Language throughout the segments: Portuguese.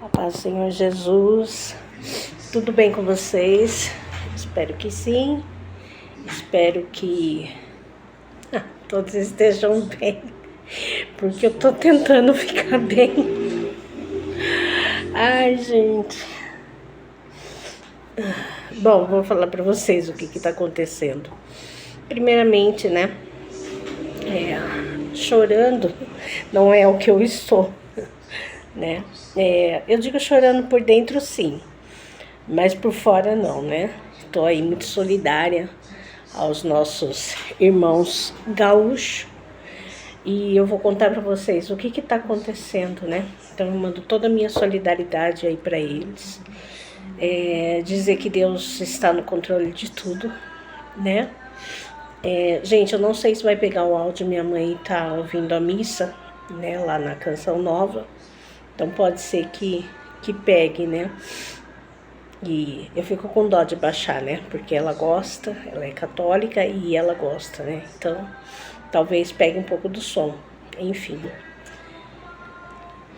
A paz do Senhor Jesus, tudo bem com vocês? Espero que sim, espero que todos estejam bem, porque eu tô tentando ficar bem. Ai, gente. Bom, vou falar pra vocês o que tá acontecendo. Primeiramente, né, chorando não é o que eu estou, né? Eu digo chorando por dentro, sim, mas por fora não, né? Estou aí muito solidária aos nossos irmãos gaúchos e eu vou contar para vocês o que está acontecendo, né? Então eu mando toda a minha solidariedade aí para eles, dizer que Deus está no controle de tudo, né? Gente, eu não sei se vai pegar o áudio, minha mãe tá ouvindo a missa, né, lá na Canção Nova, então pode ser que pegue, né? E eu fico com dó de baixar, né? Porque ela gosta, ela é católica e ela gosta, né? Então, talvez pegue um pouco do som. Enfim.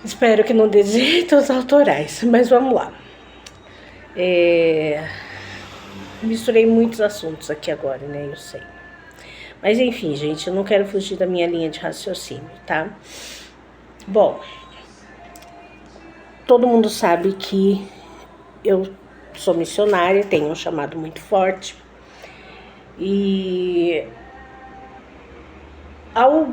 Espero que não dê direitos autorais, mas vamos lá. Misturei muitos assuntos aqui agora, né? Eu sei. Mas enfim, gente, eu não quero fugir da minha linha de raciocínio, tá? Bom, todo mundo sabe que eu sou missionária, tenho um chamado muito forte. E ao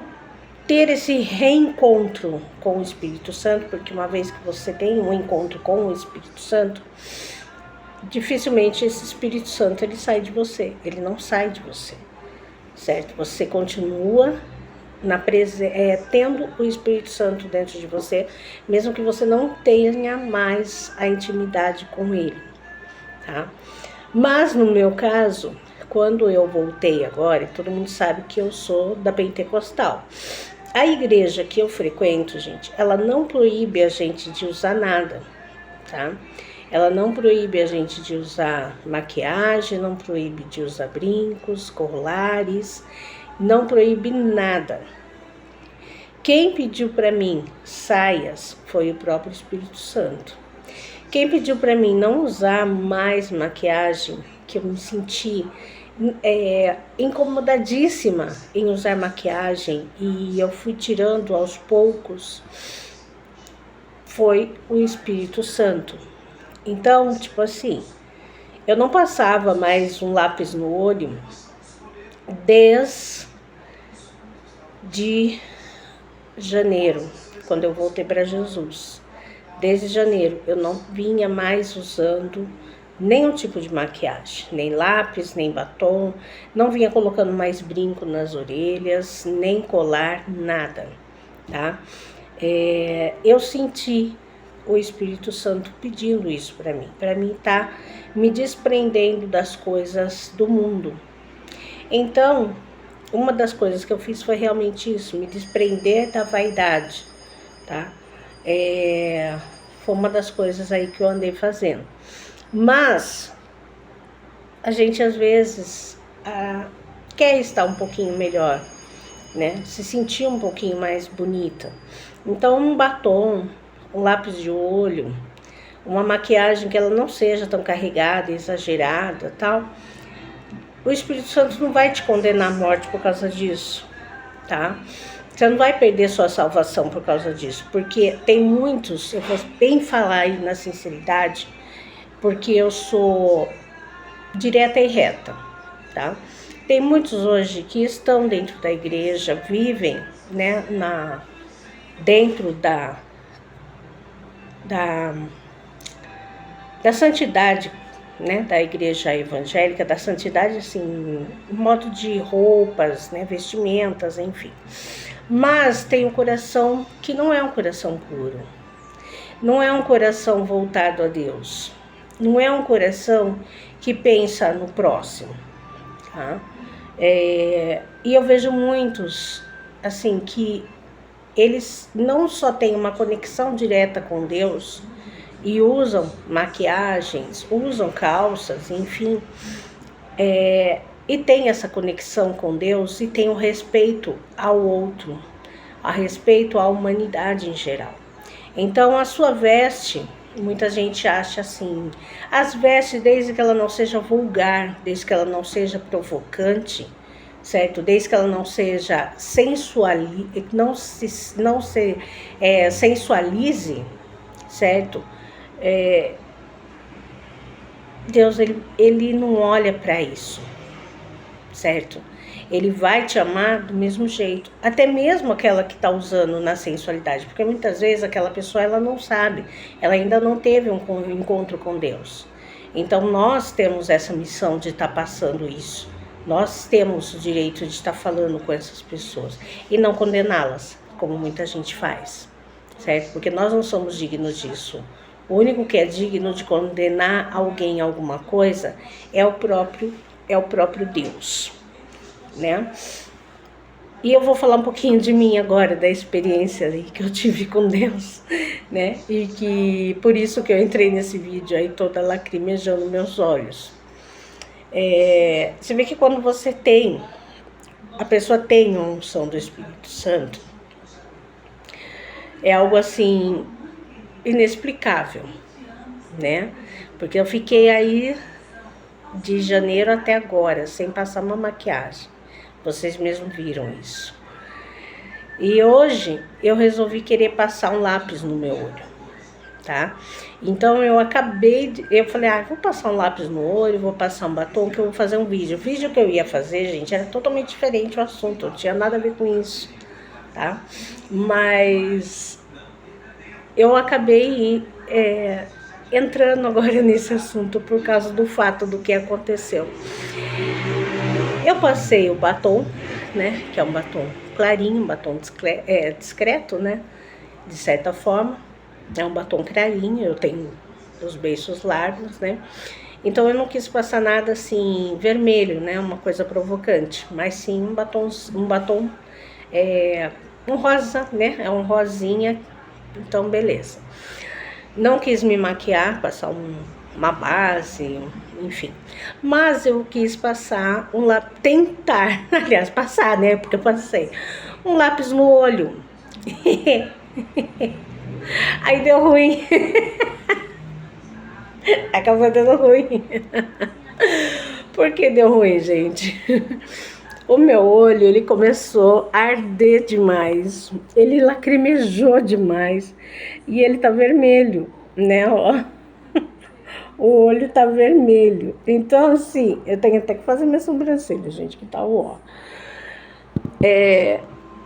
ter esse reencontro com o Espírito Santo, porque uma vez que você tem um encontro com o Espírito Santo, dificilmente esse Espírito Santo ele sai de você, ele não sai de você, certo? Você continua tendo o Espírito Santo dentro de você, mesmo que você não tenha mais a intimidade com ele, tá? Mas no meu caso, quando eu voltei agora, todo mundo sabe que eu sou da Pentecostal. A igreja que eu frequento, gente, ela não proíbe a gente de usar nada, tá? Ela não proíbe a gente de usar maquiagem, não proíbe de usar brincos, colares, não proíbe nada. Quem pediu para mim saias foi o próprio Espírito Santo. Quem pediu para mim não usar mais maquiagem, que eu me senti incomodadíssima em usar maquiagem e eu fui tirando aos poucos, foi o Espírito Santo. Então, tipo assim, eu não passava mais um lápis no olho desde janeiro, quando eu voltei para Jesus. Desde janeiro eu não vinha mais usando nenhum tipo de maquiagem, nem lápis, nem batom, não vinha colocando mais brinco nas orelhas, nem colar, nada, tá? Eu senti o Espírito Santo pedindo isso para mim tá me desprendendo das coisas do mundo. Então, uma das coisas que eu fiz foi realmente isso, me desprender da vaidade, tá? Foi uma das coisas aí que eu andei fazendo. Mas a gente às vezes quer estar um pouquinho melhor, né? Se sentir um pouquinho mais bonita. Então um batom, um lápis de olho, uma maquiagem que ela não seja tão carregada, exagerada, tal. O Espírito Santo não vai te condenar à morte por causa disso, tá? Você não vai perder sua salvação por causa disso, porque tem muitos, eu vou bem falar aí na sinceridade, porque eu sou direta e reta, tá? Tem muitos hoje que estão dentro da igreja, vivem, né, dentro da santidade, né, da igreja evangélica, da santidade, assim, modo de roupas, né, vestimentas, enfim. Mas tem um coração que não é um coração puro, não é um coração voltado a Deus, não é um coração que pensa no próximo, tá? E eu vejo muitos, assim, que eles não só têm uma conexão direta com Deus e usam maquiagens, usam calças, enfim, e tem essa conexão com Deus e tem o respeito ao outro, a respeito à humanidade em geral. Então a sua veste, Muita gente acha assim, as vestes, desde que ela não seja vulgar, desde que ela não seja provocante, certo? Desde que ela não seja sensualize, certo? Deus, ele não olha para isso, certo? Ele vai te amar do mesmo jeito, até mesmo aquela que está usando na sensualidade, porque muitas vezes aquela pessoa ela não sabe, ela ainda não teve um encontro com Deus. Então nós temos essa missão de estar passando isso. Nós temos o direito de estar falando com essas pessoas e não condená-las, como muita gente faz, certo? Porque nós não somos dignos disso. O único que é digno de condenar alguém a alguma coisa é o próprio Deus, né? E eu vou falar um pouquinho de mim agora, da experiência aí que eu tive com Deus, né? E que por isso que eu entrei nesse vídeo aí toda lacrimejando meus olhos. Você vê que quando a pessoa tem a unção do Espírito Santo, é algo assim inexplicável, né? Porque eu fiquei aí de janeiro até agora, sem passar uma maquiagem. Vocês mesmos viram isso. E hoje eu resolvi querer passar um lápis no meu olho, tá? Então eu falei, vou passar um lápis no olho, vou passar um batom, que eu vou fazer um vídeo. O vídeo que eu ia fazer, gente, era totalmente diferente o assunto, não tinha nada a ver com isso, tá? Mas eu acabei entrando agora nesse assunto por causa do fato do que aconteceu. Eu passei o batom, né, que é um batom clarinho, um batom discreto, né, de certa forma. É um batom clarinho, eu tenho os beiços largos, né. Então eu não quis passar nada assim vermelho, né, uma coisa provocante, mas sim um batom um rosa, né, é um rosinha, então beleza. Não quis me maquiar, passar uma base, enfim. Mas eu quis passar tentar, aliás, passar, né? Porque eu passei um lápis no olho. Aí deu ruim. Acabou dando ruim. Por que deu ruim, gente? O meu olho, ele começou a arder demais. Ele lacrimejou demais. E ele tá vermelho, né? Ó. O olho tá vermelho. Então, assim, eu tenho até que fazer minha sobrancelha, gente, que tá ó.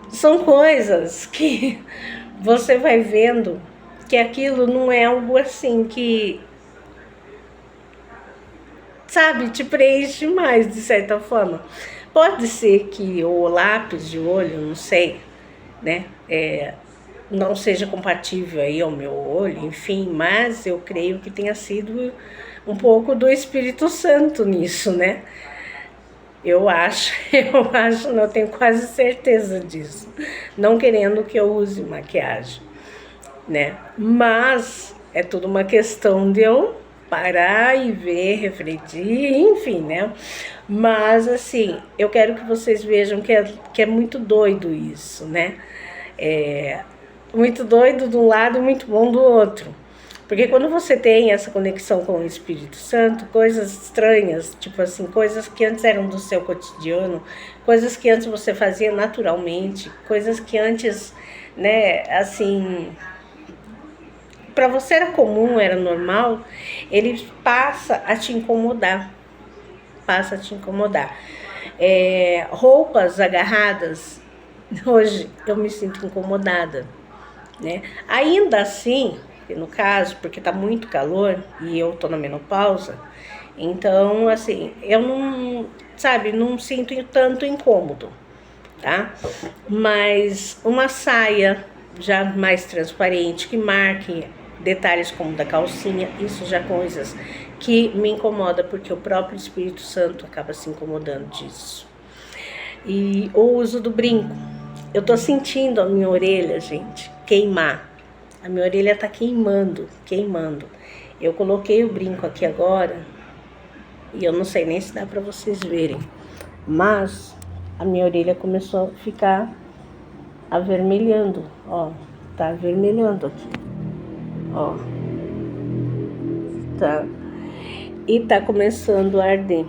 São coisas que você vai vendo que aquilo não é algo assim que, sabe, te preenche mais, de certa forma. Pode ser que o lápis de olho, não sei, né, não seja compatível aí ao meu olho, enfim, mas eu creio que tenha sido um pouco do Espírito Santo nisso, né? Eu acho, não tenho quase certeza disso. Não querendo que eu use maquiagem, né? Mas é tudo uma questão de eu parar e ver, refletir, enfim, né? Mas, assim, eu quero que vocês vejam que é muito doido isso, né? Muito doido de um lado e muito bom do outro. Porque quando você tem essa conexão com o Espírito Santo, coisas estranhas, tipo assim, coisas que antes eram do seu cotidiano, coisas que antes você fazia naturalmente, coisas que antes, né, assim, para você era comum, era normal, ele passa a te incomodar. Passa a te incomodar. Roupas agarradas, hoje eu me sinto incomodada, né? Ainda assim, no caso, porque tá muito calor e eu tô na menopausa, então, assim, eu não, sabe, não sinto tanto incômodo, tá? Mas uma saia já mais transparente, que marque detalhes como da calcinha, isso já coisas que me incomoda, porque o próprio Espírito Santo acaba se incomodando disso. E o uso do brinco. Eu tô sentindo a minha orelha, gente, queimar. A minha orelha tá queimando. Eu coloquei o brinco aqui agora e eu não sei nem se dá pra vocês verem, mas a minha orelha começou a ficar avermelhando, ó, tá avermelhando aqui, ó. tá? E tá começando a arder.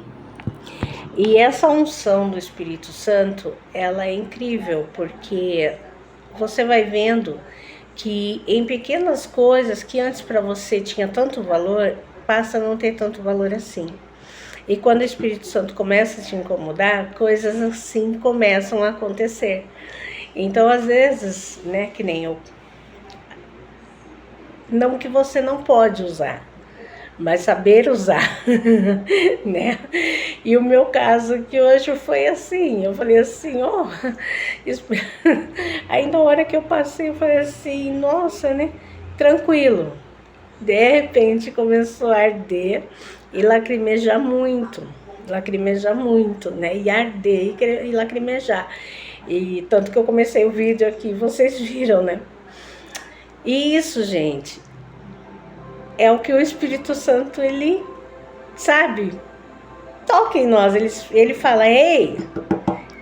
E essa unção do Espírito Santo, ela é incrível, porque você vai vendo que em pequenas coisas que antes para você tinha tanto valor, passa a não ter tanto valor assim. E quando o Espírito Santo começa a te incomodar, coisas assim começam a acontecer. Então, às vezes, né, que nem eu, não que você não pode usar, mas saber usar, né? E o meu caso que hoje foi assim, eu falei assim, ó, aí na hora que eu passei, eu falei assim, nossa, né? Tranquilo. De repente começou a arder e lacrimejar muito, né? E arder e lacrimejar. E tanto que eu comecei o vídeo aqui, vocês viram, né? E isso, gente, é o que o Espírito Santo, ele, sabe, toca em nós. Ele fala, ei,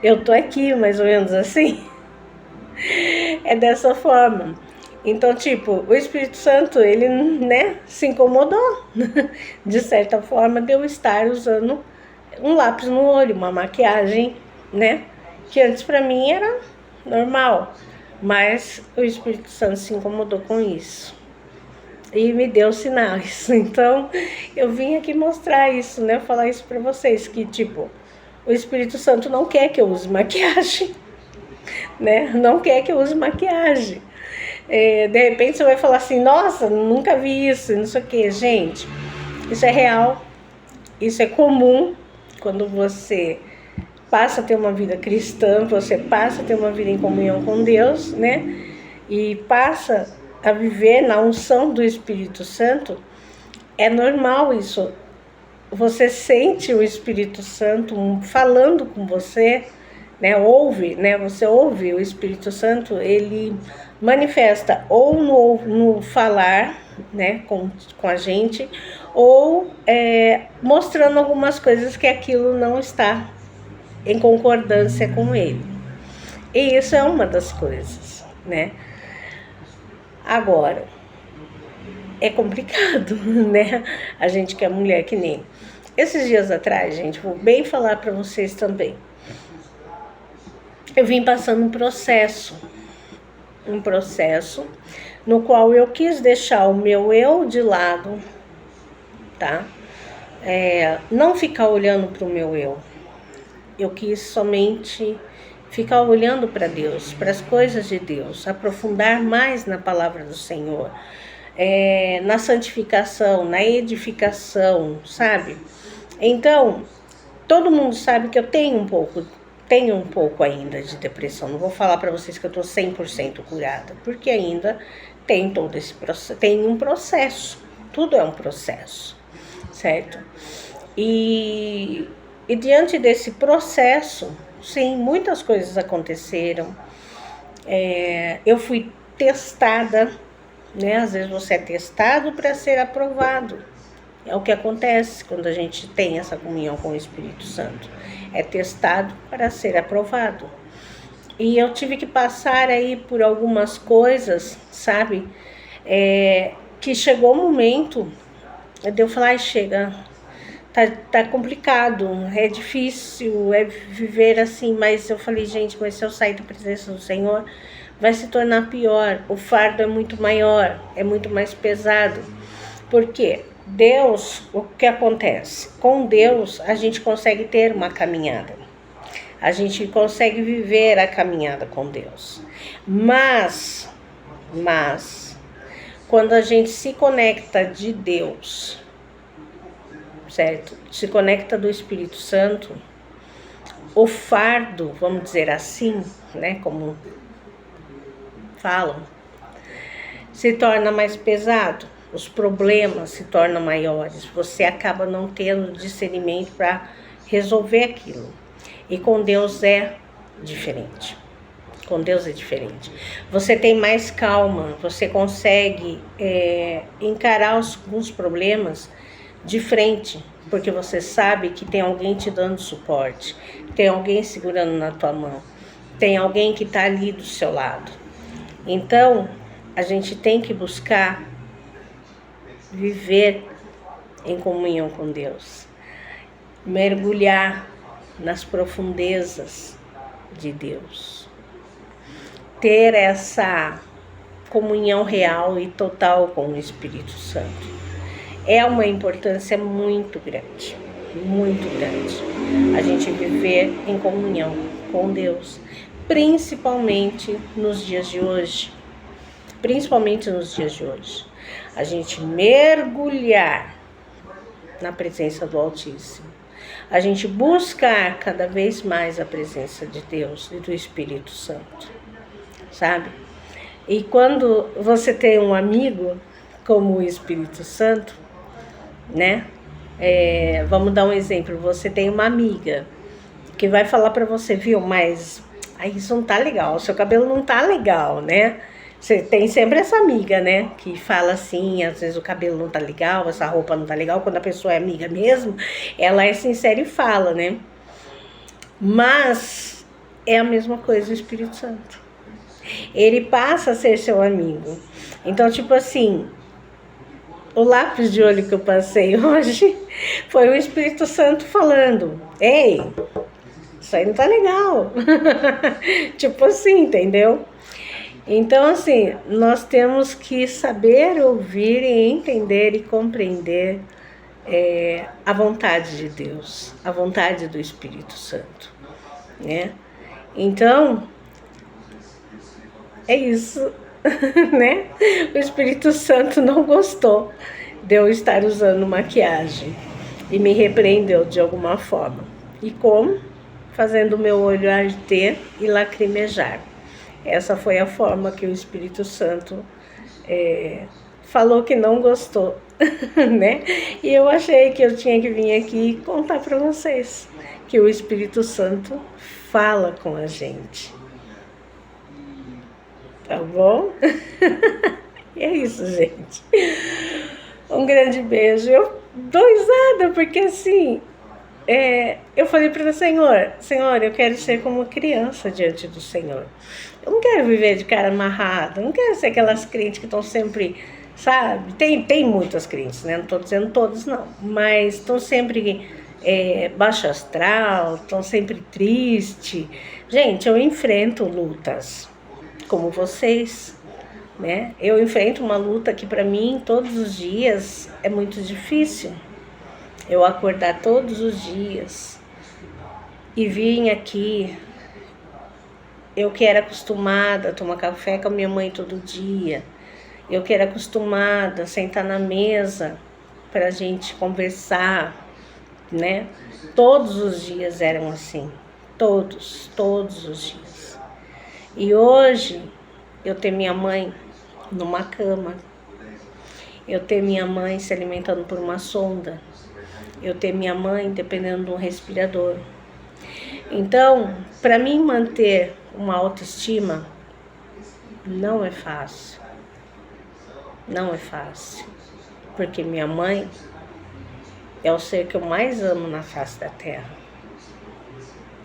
eu tô aqui, mais ou menos assim. É dessa forma. Então, tipo, o Espírito Santo, ele, né, se incomodou, de certa forma, de eu estar usando um lápis no olho, uma maquiagem, né, que antes pra mim era normal. Mas o Espírito Santo se incomodou com isso. E me deu sinais. Então, eu vim aqui mostrar isso, né, falar isso pra vocês, que, tipo, o Espírito Santo não quer que eu use maquiagem, né, não quer que eu use maquiagem. De repente você vai falar assim, nossa, nunca vi isso, não sei o que. Gente, isso é real, isso é comum quando você passa a ter uma vida cristã, você passa a ter uma vida em comunhão com Deus, né? E passa a viver na unção do Espírito Santo. É normal isso. Você sente o Espírito Santo falando com você, né? Ouve, né? Você ouve o Espírito Santo, ele manifesta ou no falar, né, com a gente, ou mostrando algumas coisas que aquilo não está em concordância com ele. E isso é uma das coisas, né? Agora, é complicado, né? A gente que é mulher que nem. Esses dias atrás, gente, vou bem falar para vocês também. Eu vim passando um processo no qual eu quis deixar o meu eu de lado, tá? Não ficar olhando para o meu eu. Eu quis somente ficar olhando para Deus, para as coisas de Deus, aprofundar mais na palavra do Senhor, na santificação, na edificação, sabe? Então, todo mundo sabe que eu tenho um pouco ainda de depressão. Não vou falar para vocês que eu estou 100% curada, porque ainda tem todo esse processo, tem um processo, tudo é um processo, certo? E diante desse processo, sim, muitas coisas aconteceram. Eu fui testada, né? Às vezes você é testado para ser aprovado. É o que acontece quando a gente tem essa comunhão com o Espírito Santo. É testado para ser aprovado. E eu tive que passar aí por algumas coisas, sabe? Que chegou um momento de eu falar, chega, tá complicado, é difícil, viver assim. Mas eu falei, gente, mas se eu sair da presença do Senhor, vai se tornar pior. O fardo é muito maior, é muito mais pesado. Por quê? Deus, o que acontece? Com Deus, a gente consegue ter uma caminhada. A gente consegue viver a caminhada com Deus. Mas, quando a gente se conecta de Deus, certo? Se conecta do Espírito Santo, o fardo, vamos dizer assim, né? Como falam, se torna mais pesado. Os problemas se tornam maiores, você acaba não tendo discernimento para resolver aquilo. E com Deus é diferente. Com Deus é diferente. Você tem mais calma, você consegue encarar alguns problemas de frente, porque você sabe que tem alguém te dando suporte, tem alguém segurando na tua mão, tem alguém que está ali do seu lado. Então, a gente tem que buscar viver em comunhão com Deus. Mergulhar nas profundezas de Deus. Ter essa comunhão real e total com o Espírito Santo. É uma importância muito grande, a gente viver em comunhão com Deus, principalmente nos dias de hoje. A gente mergulhar na presença do Altíssimo. A gente buscar cada vez mais a presença de Deus e do Espírito Santo, sabe? E quando você tem um amigo como o Espírito Santo, né? Vamos dar um exemplo. Você tem uma amiga que vai falar pra você, viu? Mas isso não tá legal, seu cabelo não tá legal, né? Você tem sempre essa amiga, né? Que fala assim, às vezes o cabelo não tá legal, essa roupa não tá legal. Quando a pessoa é amiga mesmo, ela é sincera e fala, né? Mas é a mesma coisa o Espírito Santo. Ele passa a ser seu amigo. Então, tipo assim, o lápis de olho que eu passei hoje foi o Espírito Santo falando: ei, isso aí não tá legal. Tipo assim, entendeu? Então, assim, nós temos que saber ouvir e entender e compreender a vontade de Deus, a vontade do Espírito Santo, né? Então, é isso, né? O Espírito Santo não gostou de eu estar usando maquiagem e me repreendeu de alguma forma. E como? Fazendo o meu olho arder e lacrimejar. Essa foi a forma que o Espírito Santo falou que não gostou, né? E eu achei que eu tinha que vir aqui e contar para vocês que o Espírito Santo fala com a gente. Tá bom? E é isso, gente. Um grande beijo. Eu dou risada porque assim... eu falei para o Senhor, eu quero ser como criança diante do Senhor. Eu não quero viver de cara amarrada, não quero ser aquelas crentes que estão sempre, sabe? Tem muitas crentes, né? Não estou dizendo todas, não. Mas estão sempre baixo astral, estão sempre tristes. Gente, eu enfrento lutas, como vocês, né? Eu enfrento uma luta que para mim, todos os dias, é muito difícil. Eu acordar todos os dias e vim aqui, eu que era acostumada a tomar café com a minha mãe todo dia, eu que era acostumada a sentar na mesa para a gente conversar, né? Todos os dias eram assim, todos os dias. E hoje eu tenho minha mãe numa cama, eu tenho minha mãe se alimentando por uma sonda, eu ter minha mãe dependendo de um respirador. Então, para mim manter uma autoestima não é fácil. Não é fácil. Porque minha mãe é o ser que eu mais amo na face da terra.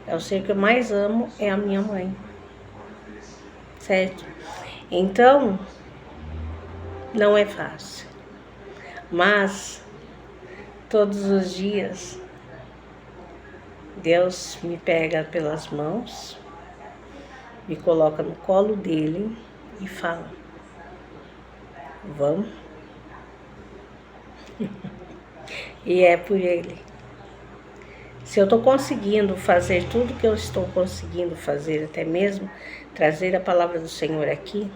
É o ser que eu mais amo, é a minha mãe. Certo? Então, não é fácil. Mas todos os dias, Deus me pega pelas mãos, me coloca no colo dele e fala: vamos? E é por ele. Se eu estou conseguindo fazer tudo que eu estou conseguindo fazer, até mesmo trazer a palavra do Senhor aqui,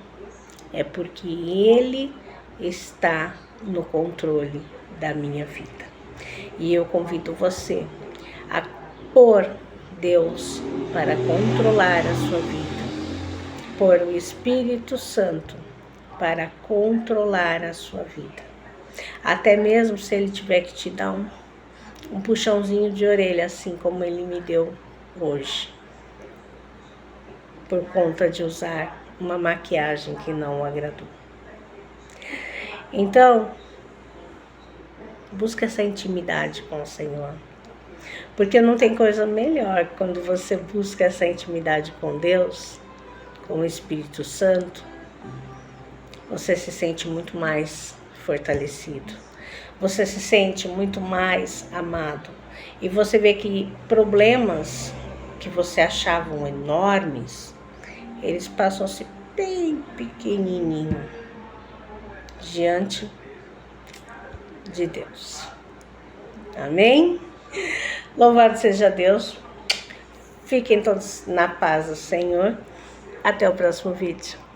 é porque Ele está no controle da minha vida. E eu convido você a pôr Deus para controlar a sua vida, pôr o Espírito Santo para controlar a sua vida. Até mesmo se Ele tiver que te dar um puxãozinho de orelha, assim como Ele me deu hoje, por conta de usar uma maquiagem que não o agradou. Então, busca essa intimidade com o Senhor, porque não tem coisa melhor quando você busca essa intimidade com Deus, com o Espírito Santo. Você se sente muito mais fortalecido. você se sente muito mais amado. E você vê que problemas que você achavam enormes, eles passam a ser bem pequenininho diante de Deus. Amém? Louvado seja Deus. Fiquem todos na paz do Senhor. Até o próximo vídeo.